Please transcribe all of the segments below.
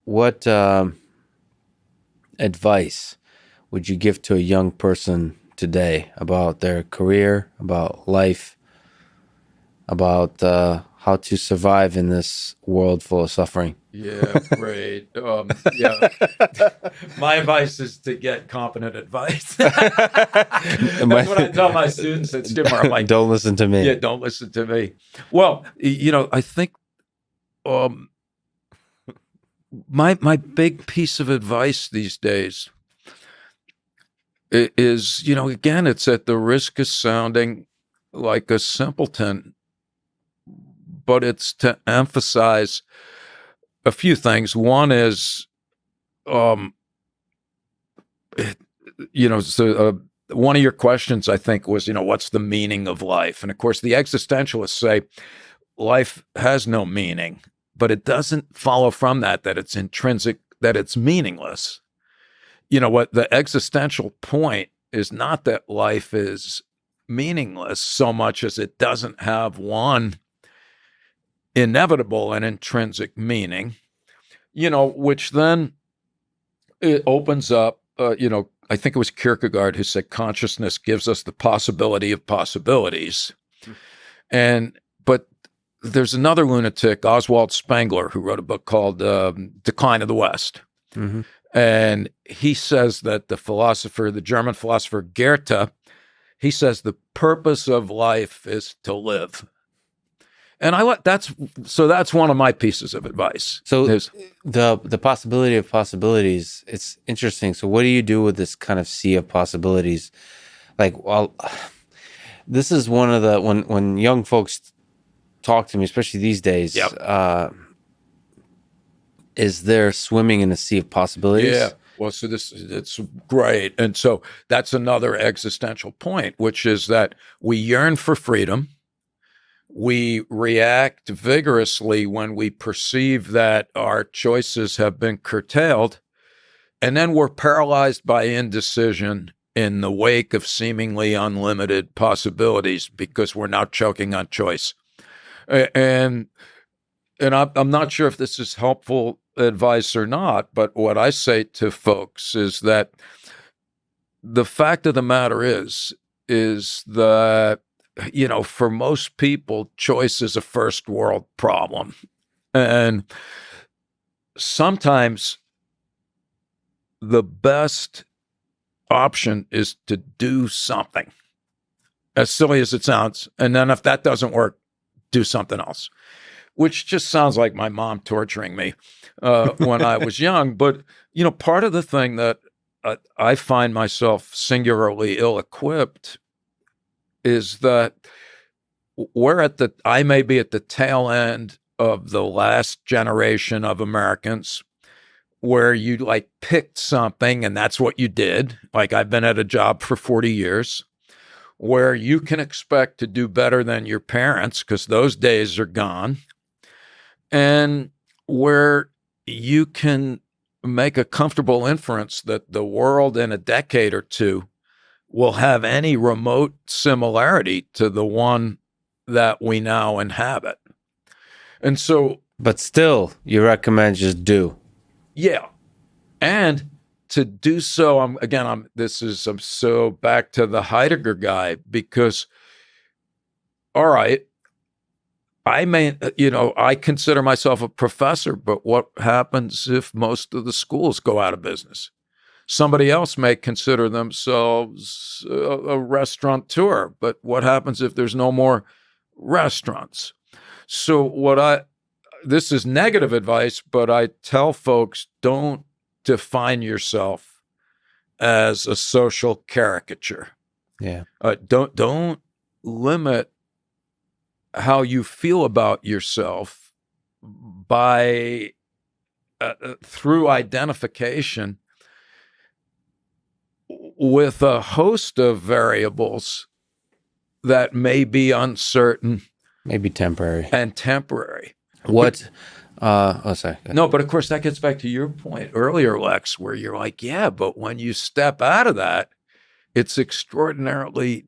what advice would you give to a young person today about their career, about life, about how to survive in this world full of suffering? Yeah, great. Yeah, my advice is to get competent advice. That's what I tell my students at Skidmore. I'm like, don't listen to me. Yeah, don't listen to me. Well, I think my big piece of advice these days is, again, it's at the risk of sounding like a simpleton, but it's to emphasize a few things. One is, one of your questions, I think, was, what's the meaning of life? And of course, the existentialists say life has no meaning, but it doesn't follow from that it's intrinsic, that it's meaningless. What the existential point is not that life is meaningless so much as it doesn't have one inevitable and intrinsic meaning, which then it opens up, I think it was Kierkegaard who said consciousness gives us the possibility of possibilities. But there's another lunatic, Oswald Spengler, who wrote a book called Decline of the West. Mm-hmm. And he says that the German philosopher Goethe, he says the purpose of life is to live. And that's one of my pieces of advice. So the possibility of possibilities, it's interesting. So what do you do with this kind of sea of possibilities? Like, well, this is one of the, when young folks talk to me, especially these days, Yep. Is they're swimming in a sea of possibilities. Yeah. Well, so it's great. And so that's another existential point, which is that we yearn for freedom. We react vigorously when we perceive that our choices have been curtailed. And then we're paralyzed by indecision in the wake of seemingly unlimited possibilities because we're now choking on choice. And I'm not sure if this is helpful advice or not, but what I say to folks is that the fact of the matter is that, for most people, choice is a first world problem. And sometimes the best option is to do something, as silly as it sounds. And then if that doesn't work, do something else, which just sounds like my mom torturing me when I was young. But, part of the thing that I find myself singularly ill-equipped is that I may be at the tail end of the last generation of Americans where you picked something and that's what you did. Like I've been at a job for 40 years where you can expect to do better than your parents because those days are gone. And where you can make a comfortable inference that the world in a decade or two will have any remote similarity to the one that we now inhabit. And so... But still, you recommend just do. Yeah. And to do so, I'm so back to the Heidegger guy, because, all right, I consider myself a professor, but what happens if most of the schools go out of business? Somebody else may consider themselves a restaurateur, but what happens if there's no more restaurants? So this is negative advice, but I tell folks, don't define yourself as a social caricature. Yeah. Don't limit how you feel about yourself by through identification with a host of variables that may be uncertain, maybe temporary. What? Sorry. No, but of course that gets back to your point earlier, Lex, where you're like, yeah, but when you step out of that, it's extraordinarily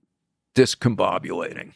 discombobulating.